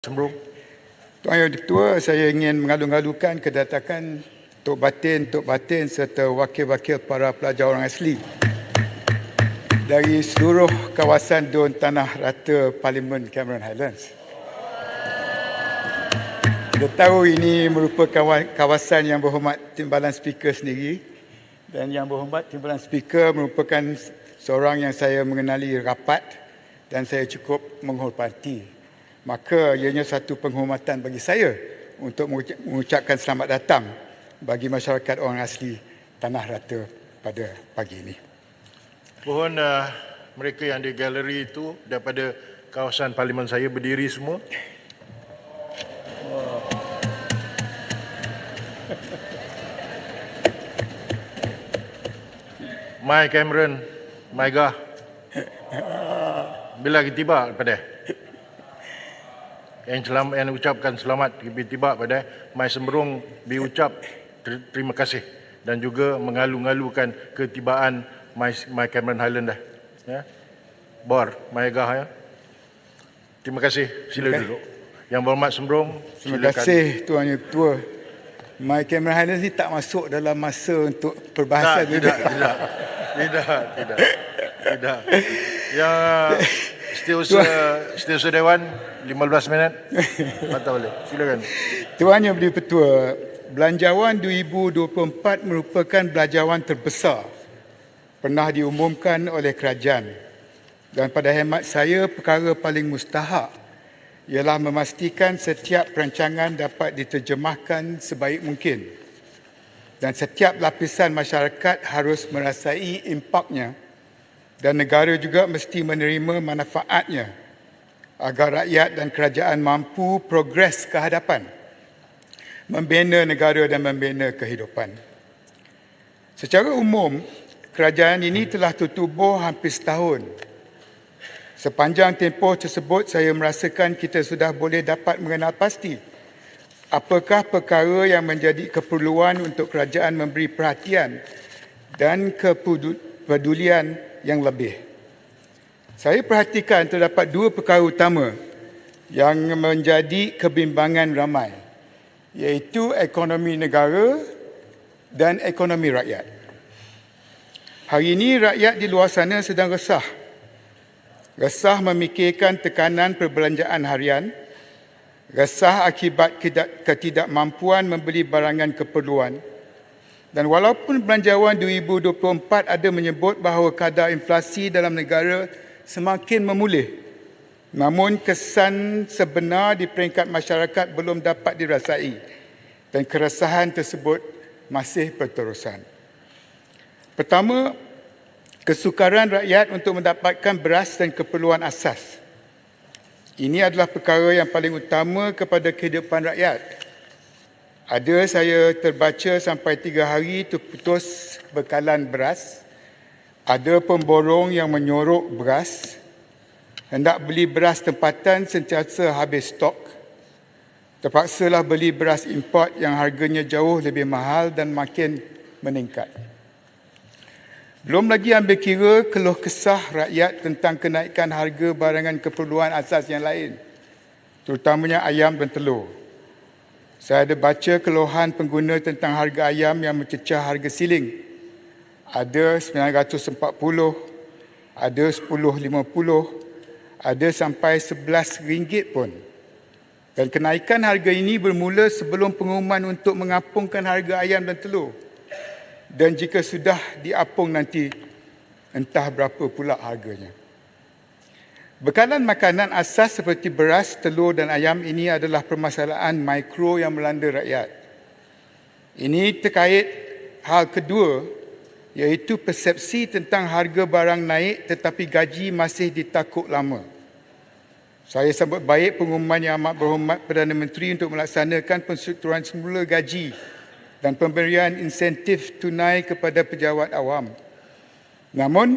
Sembrung. Tuan Yang Ketua, saya ingin mengalu-alukan kedatangan Tok Batin serta wakil-wakil para pelajar orang asli dari seluruh kawasan Dun Tanah Rata Parlimen Cameron Highlands. Kita tahu ini merupakan kawasan yang berhormat Timbalan Speaker sendiri, dan yang berhormat Timbalan Speaker merupakan seorang yang saya mengenali rapat dan saya cukup menghormati. Maka ianya satu penghormatan bagi saya untuk mengucapkan selamat datang bagi masyarakat orang asli Tanah Rata pada pagi ini. Mohon mereka yang di galeri itu daripada kawasan parlimen saya berdiri semua. Mai Cameron, Mai Gah. Bila kita tiba pada yang ucapkan selamat tiba pada Mai Sembrung diucap terima kasih dan juga mengalu-alukan ketibaan Mai Cameron Highland dah. Ya. Bor, Mai Gah ya. Terima kasih. Sila duduk. Yang berhormat Sembrung, silakan. Terima kasih Tuan Yang Ketua. Mai Cameron Highland ni tak masuk dalam masa untuk perbahasan. Tidak. Yang Setiausaha Dewan 15 minit. Patah boleh. Silakan. Tuan Yang Beri-Petua, Belanjawan 2024 merupakan belanjawan terbesar pernah diumumkan oleh kerajaan. Dan pada hemat saya, perkara paling mustahak ialah memastikan setiap perancangan dapat diterjemahkan sebaik mungkin. Dan setiap lapisan masyarakat harus merasai impaknya dan negara juga mesti menerima manfaatnya agar rakyat dan kerajaan mampu progres ke hadapan, membina negara dan membina kehidupan. Secara umum, kerajaan ini telah tertubuh hampir setahun. Sepanjang tempoh tersebut, saya merasakan kita sudah boleh dapat mengenal pasti apakah perkara yang menjadi keperluan untuk kerajaan memberi perhatian dan kepedulian yang lebih. Saya perhatikan terdapat dua perkara utama yang menjadi kebimbangan ramai, iaitu ekonomi negara dan ekonomi rakyat. Hari ini rakyat di luar sana sedang resah. Resah memikirkan tekanan perbelanjaan harian, resah akibat ketidakmampuan membeli barangan keperluan. Dan walaupun Belanjawan 2024 ada menyebut bahawa kadar inflasi dalam negara semakin memulih, namun kesan sebenar di peringkat masyarakat belum dapat dirasai dan keresahan tersebut masih berterusan. Pertama, kesukaran rakyat untuk mendapatkan beras dan keperluan asas. Ini adalah perkara yang paling utama kepada kehidupan rakyat. Ada saya terbaca sampai 3 hari terputus bekalan beras. Ada pemborong yang menyorok beras. Hendak beli beras tempatan sentiasa habis stok. Terpaksalah beli beras import yang harganya jauh lebih mahal dan makin meningkat. Belum lagi ambil kira keluh kesah rakyat tentang kenaikan harga barangan keperluan asas yang lain, terutamanya ayam dan telur. Saya ada baca keluhan pengguna tentang harga ayam yang mencecah harga siling. Ada 940, ada 10.50, ada sampai RM11 pun. Dan kenaikan harga ini bermula sebelum pengumuman untuk mengapungkan harga ayam dan telur. Dan jika sudah diapung nanti, entah berapa pula harganya. Bekalan makanan asas seperti beras, telur dan ayam ini adalah permasalahan mikro yang melanda rakyat. Ini terkait hal kedua, iaitu persepsi tentang harga barang naik tetapi gaji masih ditakuk lama. Saya sambut baik pengumuman yang amat berhormat Perdana Menteri untuk melaksanakan penstrukturan semula gaji dan pemberian insentif tunai kepada pejabat awam. Namun,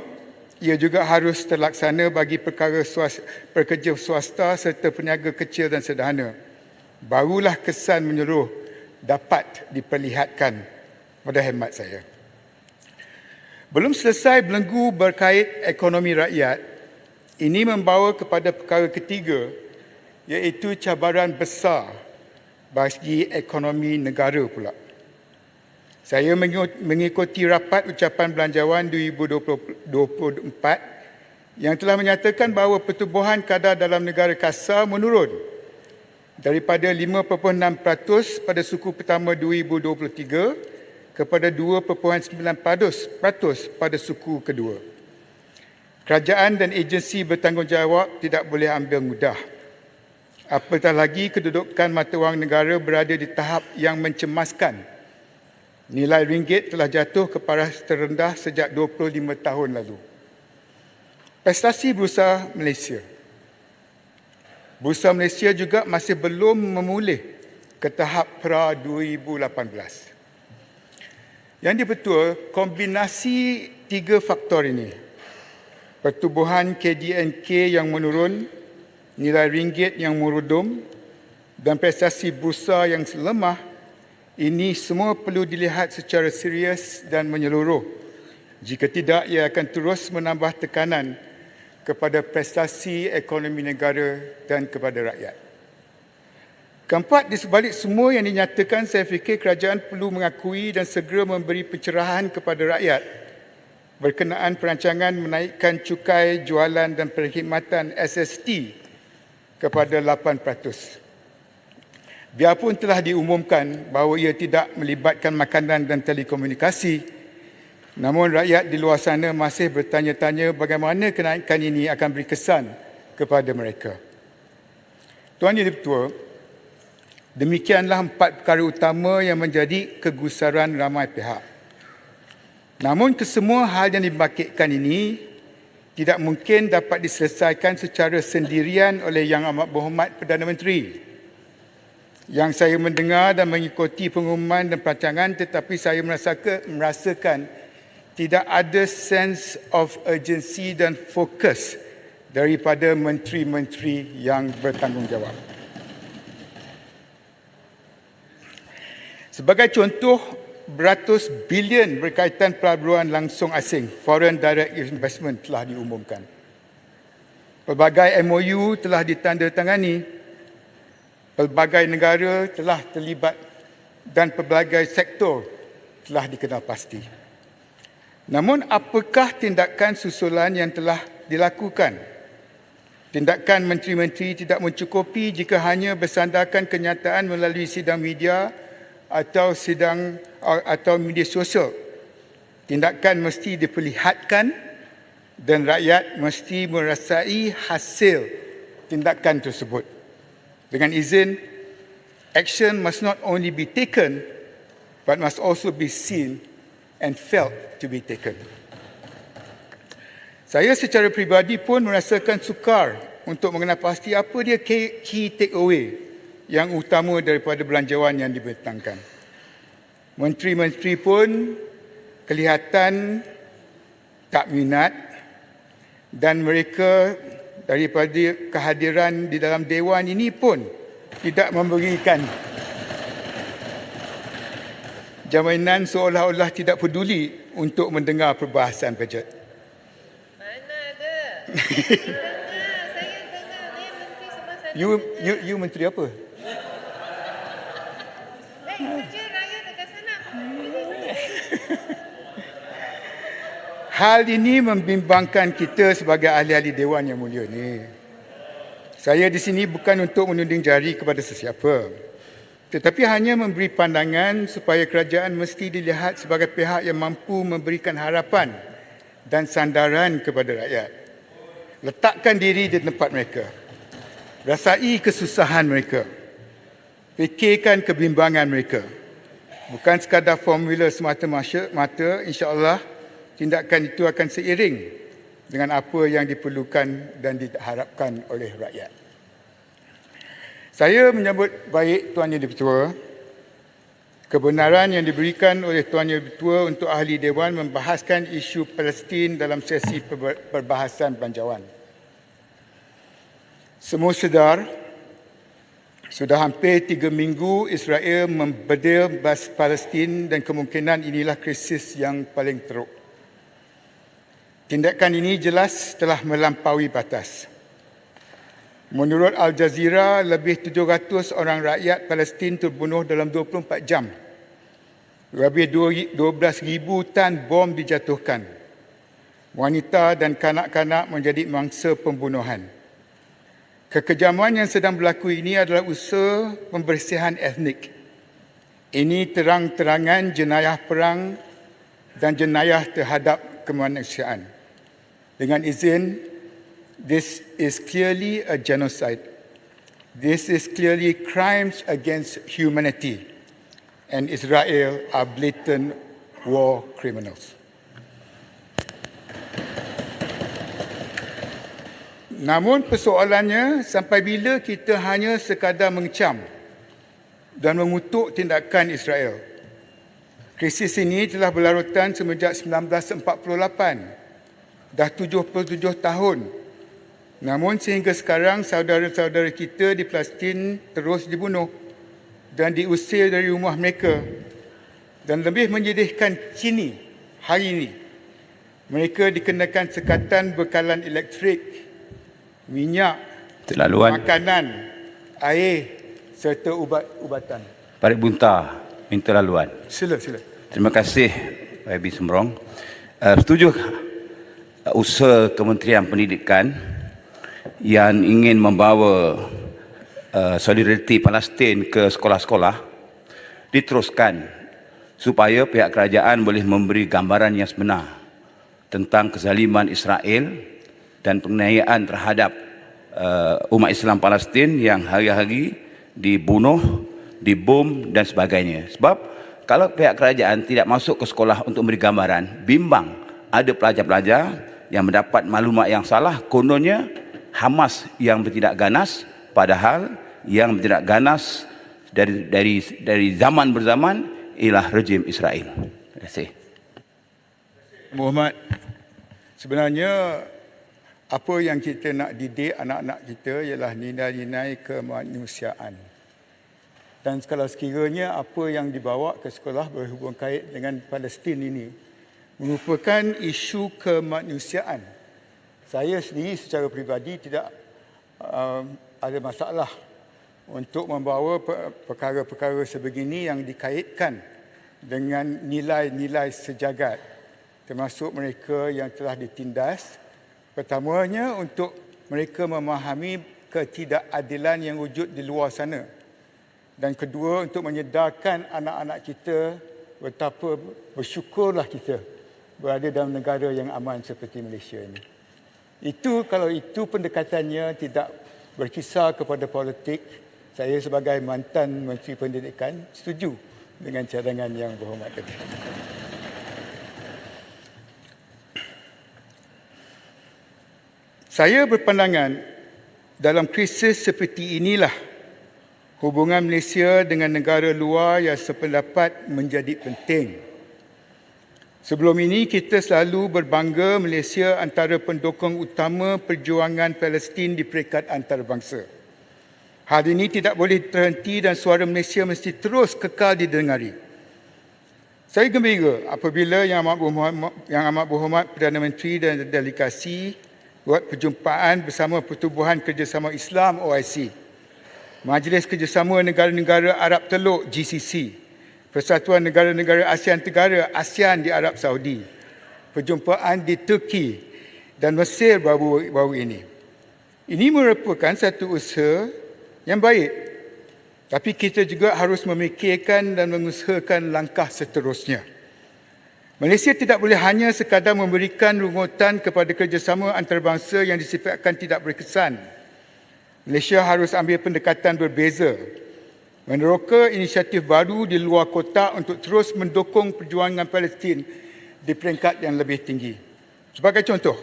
ia juga harus terlaksana bagi pekerja swasta serta peniaga kecil dan sederhana. Barulah kesan menyeluruh dapat diperlihatkan pada hemat saya. Belum selesai belenggu berkait ekonomi rakyat, ini membawa kepada perkara ketiga, iaitu cabaran besar bagi ekonomi negara pula. Saya mengikuti rapat ucapan Belanjawan 2024 yang telah menyatakan bahawa pertumbuhan kadar dalam negara kasar menurun daripada 5.6% pada suku pertama 2023 kepada 2.9% pada suku kedua. Kerajaan dan agensi bertanggungjawab tidak boleh ambil mudah. Apatah lagi kedudukan mata wang negara berada di tahap yang mencemaskan. Nilai ringgit telah jatuh ke paras terendah sejak 25 tahun lalu. Prestasi Bursa Malaysia. Bursa Malaysia juga masih belum memulih ke tahap pra 2018. Yang dibetul, kombinasi tiga faktor ini, pertumbuhan KDNK yang menurun, nilai ringgit yang merudum dan prestasi bursa yang lemah, ini semua perlu dilihat secara serius dan menyeluruh. Jika tidak, ia akan terus menambah tekanan kepada prestasi ekonomi negara dan kepada rakyat. Keempat, di sebalik semua yang dinyatakan, saya fikir kerajaan perlu mengakui dan segera memberi pencerahan kepada rakyat berkenaan perancangan menaikkan cukai jualan dan perkhidmatan SST kepada 8%. Biarpun telah diumumkan bahawa ia tidak melibatkan makanan dan telekomunikasi, namun rakyat di luar sana masih bertanya-tanya bagaimana kenaikan ini akan beri kesan kepada mereka. Tuan Yang Di-Pertua, demikianlah 4 perkara utama yang menjadi kegusaran ramai pihak. Namun kesemua hal yang dibangkitkan ini tidak mungkin dapat diselesaikan secara sendirian oleh Yang Amat Berhormat Perdana Menteri. Yang saya mendengar dan mengikuti pengumuman dan perancangan, tetapi saya merasakan tidak ada sense of urgency dan fokus daripada menteri-menteri yang bertanggungjawab. Sebagai contoh, beratus bilion berkaitan pelaburan langsung asing, foreign direct investment, telah diumumkan. Pelbagai MOU telah ditandatangani. Pelbagai negara telah terlibat dan pelbagai sektor telah dikenal pasti. Namun apakah tindakan susulan yang telah dilakukan? Tindakan menteri-menteri tidak mencukupi jika hanya bersandarkan kenyataan melalui sidang media atau media sosial. Tindakan mesti diperlihatkan dan rakyat mesti merasai hasil tindakan tersebut. Dengan izin, action must not only be taken, but must also be seen and felt to be taken. Saya secara peribadi pun merasakan sukar untuk mengenal pasti apa dia key take away yang utama daripada belanjawan yang dibentangkan. Menteri-menteri pun kelihatan tak minat dan mereka daripada kehadiran di dalam Dewan ini pun tidak memberikan jaminan, seolah-olah tidak peduli untuk mendengar perbahasan bajet. Mana ada? Saya dengar menteri sebelah sana. You menteri apa? Kerja raya dekat sana. Hal ini membimbangkan kita sebagai ahli-ahli Dewan yang mulia ni. Saya di sini bukan untuk menuding jari kepada sesiapa, tetapi hanya memberi pandangan supaya kerajaan mesti dilihat sebagai pihak yang mampu memberikan harapan dan sandaran kepada rakyat. Letakkan diri di tempat mereka. Rasai kesusahan mereka. Fikirkan kebimbangan mereka. Bukan sekadar formula semata-mata, insya-Allah tindakan itu akan seiring dengan apa yang diperlukan dan diharapkan oleh rakyat. Saya menyambut baik Tuan Yang Di-Pertua kebenaran yang diberikan oleh Tuan Yang Di-Pertua untuk ahli Dewan membahaskan isu Palestin dalam sesi perbahasan belanjawan. Semua sedar, sudah hampir 3 minggu Israel membedil bas Palestin dan kemungkinan inilah krisis yang paling teruk. Tindakan ini jelas telah melampaui batas. Menurut Al Jazeera, lebih 700 orang rakyat Palestin terbunuh dalam 24 jam. Lebih 12,000 tan bom dijatuhkan. Wanita dan kanak-kanak menjadi mangsa pembunuhan. Kekejaman yang sedang berlaku ini adalah usaha pembersihan etnik. Ini terang-terangan jenayah perang dan jenayah terhadap kemanusiaan. Dengan izin, this is clearly a genocide. This is clearly crimes against humanity. And Israel are blatant war criminals. Namun persoalannya, sampai bila kita hanya sekadar mengecam dan mengutuk tindakan Israel? Krisis ini telah berlarutan semenjak 1948. Dah 77 tahun. Namun sehingga sekarang saudara-saudara kita di Palestin terus dibunuh dan diusir dari rumah mereka. Dan lebih menyedihkan kini, hari ini, mereka dikenakan sekatan bekalan elektrik, minyak, makanan, air serta ubat-ubatan. Parit Bunta minta laluan. Sila. Terima kasih Pak Ebi Sembrong. Setuju usaha Kementerian Pendidikan yang ingin membawa solidariti Palestin ke sekolah-sekolah diteruskan supaya pihak kerajaan boleh memberi gambaran yang sebenar tentang kezaliman Israel dan penganiayaan terhadap umat Islam Palestin yang hari-hari dibunuh, dibom dan sebagainya. Sebab kalau pihak kerajaan tidak masuk ke sekolah untuk memberi gambaran, bimbang ada pelajar-pelajar yang mendapat maklumat yang salah, kononnya Hamas yang bertindak ganas, padahal yang bertindak ganas dari zaman berzaman ialah rejim Israel. Terima kasih. Muhammad, sebenarnya apa yang kita nak didik anak-anak kita ialah nilai-nilai kemanusiaan. Dan kalau sekiranya apa yang dibawa ke sekolah berhubung kait dengan Palestin ini merupakan isu kemanusiaan, saya sendiri secara peribadi tidak ada masalah untuk membawa perkara-perkara sebegini yang dikaitkan dengan nilai-nilai sejagat, termasuk mereka yang telah ditindas. Pertamanya untuk mereka memahami ketidakadilan yang wujud di luar sana. Dan kedua, untuk menyedarkan anak-anak kita betapa bersyukurlah kita berada dalam negara yang aman seperti Malaysia ini. Kalau itu pendekatannya tidak berkisar kepada politik, saya sebagai mantan Menteri Pendidikan setuju dengan cadangan yang berhormat tadi. Saya berpandangan dalam krisis seperti inilah hubungan Malaysia dengan negara luar yang sependapat menjadi penting. Sebelum ini kita selalu berbangga Malaysia antara pendukung utama perjuangan Palestin di peringkat antarabangsa. Hal ini tidak boleh terhenti dan suara Malaysia mesti terus kekal didengari. Saya gembira apabila Yang Amat Berhormat Perdana Menteri dan delegasi buat perjumpaan bersama Pertubuhan Kerjasama Islam OIC, Majlis Kerjasama Negara-Negara Arab Teluk GCC, Persatuan Negara-Negara ASEAN Tenggara ASEAN di Arab Saudi, perjumpaan di Turki dan Mesir baru ini. Ini merupakan satu usaha yang baik, tapi kita juga harus memikirkan dan mengusahakan langkah seterusnya. Malaysia tidak boleh hanya sekadar memberikan rungutan kepada kerjasama antarabangsa yang disifatkan tidak berkesan. Malaysia harus ambil pendekatan berbeza, meneroka inisiatif baru di luar kotak untuk terus mendukung perjuangan Palestin di peringkat yang lebih tinggi. Sebagai contoh,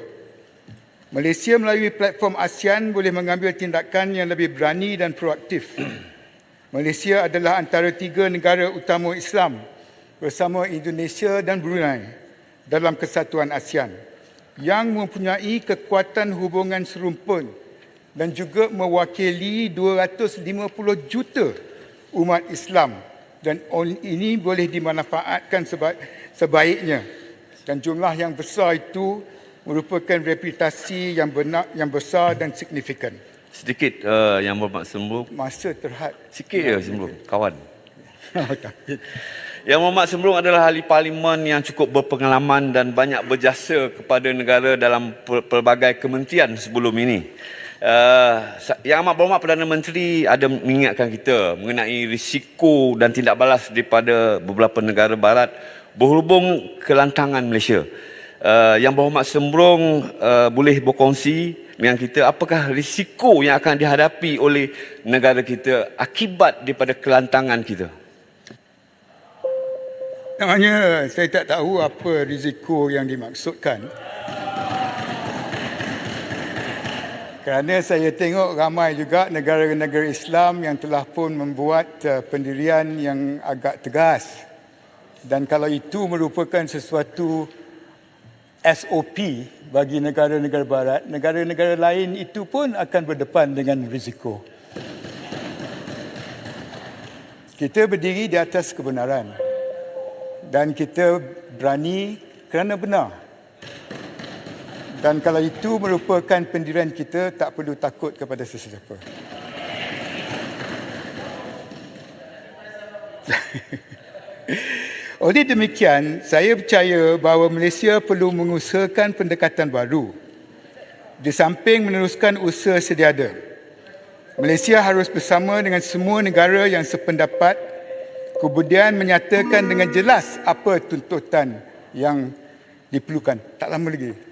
Malaysia melalui platform ASEAN boleh mengambil tindakan yang lebih berani dan proaktif. Malaysia adalah antara 3 negara utama Islam bersama Indonesia dan Brunei dalam kesatuan ASEAN yang mempunyai kekuatan hubungan serumpun dan juga mewakili 250 juta umat Islam, dan ini boleh dimanfaatkan sebaiknya, dan jumlah yang besar itu merupakan reputasi yang besar dan signifikan. Sedikit Yang Berhormat Sembrong. Masa terhad. Sikit je Sembrong, kawan. Yang Berhormat Sembrong adalah ahli parlimen yang cukup berpengalaman dan banyak berjasa kepada negara dalam pelbagai kementerian sebelum ini. Yang Amat Berhormat Perdana Menteri ada mengingatkan kita mengenai risiko dan tindak balas daripada beberapa negara barat berhubung kelantangan Malaysia. Yang Berhormat Sembrong boleh berkongsi dengan kita apakah risiko yang akan dihadapi oleh negara kita akibat daripada kelantangan kita. Namanya saya tak tahu apa risiko yang dimaksudkan. Kerana saya tengok ramai juga negara-negara Islam yang telah pun membuat pendirian yang agak tegas. Dan kalau itu merupakan sesuatu SOP bagi negara-negara barat, negara-negara lain itu pun akan berdepan dengan risiko. Kita berdiri di atas kebenaran dan kita berani kerana benar. Dan kalau itu merupakan pendirian kita, tak perlu takut kepada sesiapa. Oleh demikian, saya percaya bahawa Malaysia perlu mengusahakan pendekatan baru. Di samping meneruskan usaha sedia ada, Malaysia harus bersama dengan semua negara yang sependapat kemudian menyatakan dengan jelas apa tuntutan yang diperlukan. Tak lama lagi.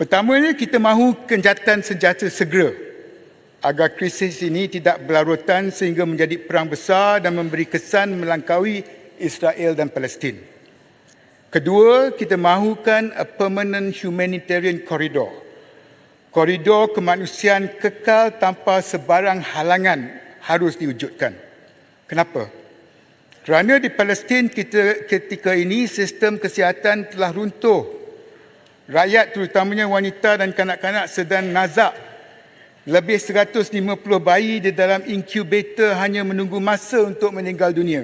Pertamanya, kita mahu gencatan senjata segera agar krisis ini tidak berlarutan sehingga menjadi perang besar dan memberi kesan melangkaui Israel dan Palestin. Kedua, kita mahukan a permanent humanitarian corridor. Koridor kemanusiaan kekal tanpa sebarang halangan harus diwujudkan. Kenapa? Kerana di Palestin ketika ini sistem kesihatan telah runtuh. Rakyat terutamanya wanita dan kanak-kanak sedang nazak. Lebih 150 bayi di dalam inkubator hanya menunggu masa untuk meninggal dunia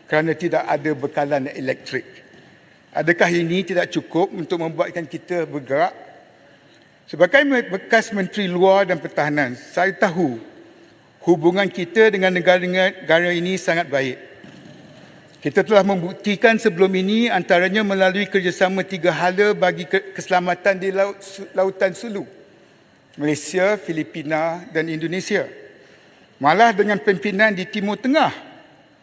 kerana tidak ada bekalan elektrik. Adakah ini tidak cukup untuk membuatkan kita bergerak? Sebagai bekas Menteri Luar dan Pertahanan, saya tahu hubungan kita dengan negara-negara ini sangat baik. Kita telah membuktikan sebelum ini antaranya melalui kerjasama 3 hala bagi keselamatan di Lautan Sulu, Malaysia, Filipina dan Indonesia. Malah dengan pimpinan di Timur Tengah,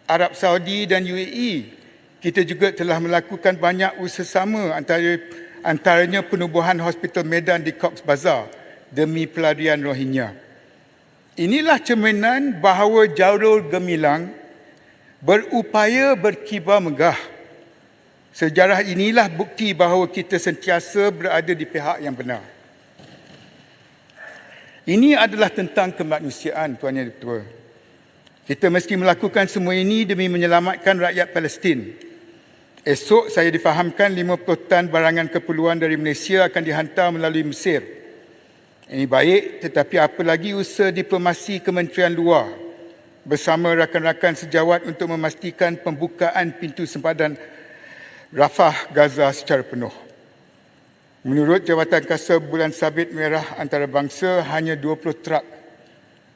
Arab Saudi dan UAE, kita juga telah melakukan banyak usaha sama antaranya penubuhan Hospital Medan di Cox's Bazar demi pelarian Rohingya. Inilah cerminan bahawa jalur gemilang berupaya berkibar megah. Sejarah inilah bukti bahawa kita sentiasa berada di pihak yang benar. Ini adalah tentang kemanusiaan, Tuan Yang Dipertua. Kita mesti melakukan semua ini demi menyelamatkan rakyat Palestin. Esok saya difahamkan 50 tan barangan keperluan dari Malaysia akan dihantar melalui Mesir. Ini baik, tetapi apa lagi usaha diplomasi Kementerian Luar bersama rakan-rakan sejawat untuk memastikan pembukaan pintu sempadan Rafah, Gaza secara penuh. Menurut Jabatan Kuasa Bulan Sabit Merah Antarabangsa, hanya 20 trak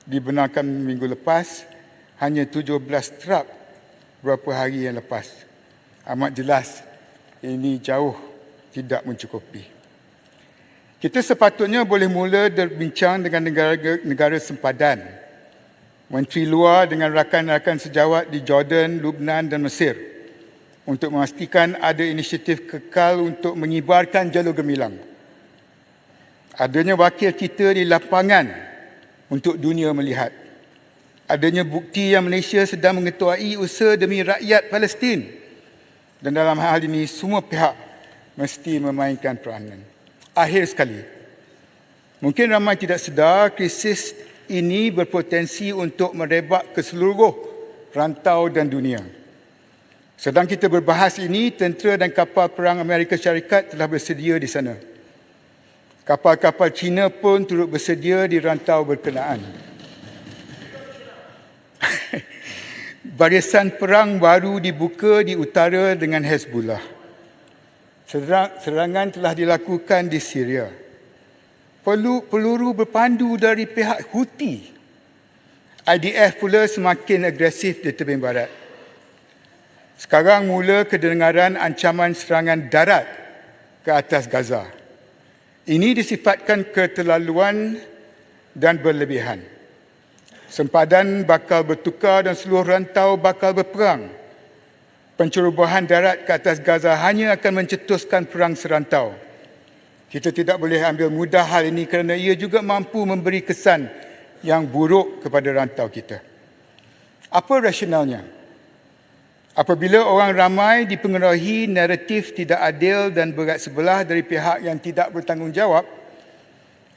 dibenarkan minggu lepas, hanya 17 trak beberapa hari yang lepas. Amat jelas ini jauh tidak mencukupi. Kita sepatutnya boleh mula berbincang dengan negara sempadan, Menteri Luar dengan rakan-rakan sejawat di Jordan, Lubnan dan Mesir untuk memastikan ada inisiatif kekal untuk mengibarkan jalur gemilang. Adanya wakil kita di lapangan untuk dunia melihat. Adanya bukti yang Malaysia sedang mengetuai usaha demi rakyat Palestin. Dan dalam hal ini, semua pihak mesti memainkan peranan. Akhir sekali, mungkin ramai tidak sedar krisis ini berpotensi untuk merebak ke seluruh rantau dan dunia. Sedang kita berbahas ini, tentera dan kapal perang Amerika Syarikat telah bersedia di sana. Kapal-kapal Cina pun turut bersedia di rantau berkenaan. Barisan perang baru dibuka di utara dengan Hezbollah. Serangan telah dilakukan di Syria. peluru berpandu dari pihak Houthi. IDF pula semakin agresif di tebing barat. Sekarang mula kedengaran ancaman serangan darat ke atas Gaza. Ini disifatkan keterlaluan dan berlebihan. Sempadan bakal bertukar dan seluruh rantau bakal berperang. Pencerobohan darat ke atas Gaza hanya akan mencetuskan perang serantau. Kita tidak boleh ambil mudah hal ini kerana ia juga mampu memberi kesan yang buruk kepada rantau kita. Apa rasionalnya? Apabila orang ramai dipengaruhi naratif tidak adil dan berat sebelah dari pihak yang tidak bertanggungjawab,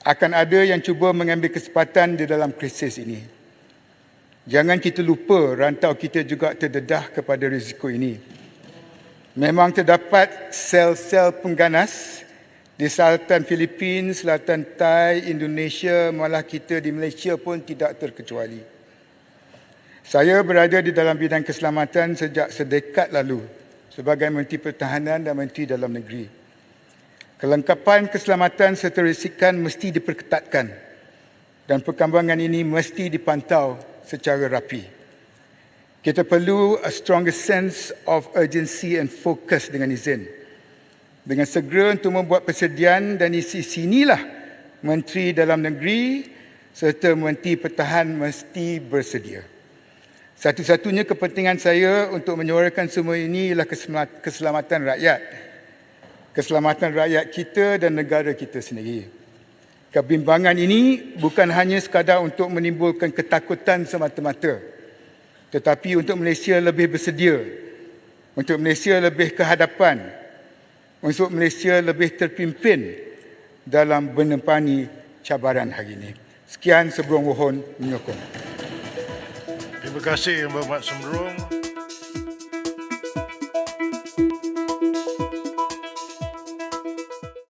akan ada yang cuba mengambil kesempatan di dalam krisis ini. Jangan kita lupa rantau kita juga terdedah kepada risiko ini. Memang terdapat sel-sel pengganas di selatan Filipina, selatan Thai, Indonesia, malah kita di Malaysia pun tidak terkecuali. Saya berada di dalam bidang keselamatan sejak sedekad lalu sebagai Menteri Pertahanan dan Menteri Dalam Negeri. Kelengkapan keselamatan serta risikan mesti diperketatkan dan perkembangan ini mesti dipantau secara rapi. Kita perlu a stronger sense of urgency and focus dengan izin. Dengan segera untuk membuat persediaan dan isi sinilah Menteri Dalam Negeri serta Menteri Pertahanan mesti bersedia. Satu-satunya kepentingan saya untuk menyuarakan semua ini ialah keselamatan rakyat. Keselamatan rakyat kita dan negara kita sendiri. Kebimbangan ini bukan hanya sekadar untuk menimbulkan ketakutan semata-mata, tetapi untuk Malaysia lebih bersedia, untuk Malaysia lebih ke hadapan, untuk Malaysia lebih terpimpin dalam menempani cabaran hari ini. Sekian, sebelum mohon menyokong. Terima kasih Yang Berhormat Sembrong.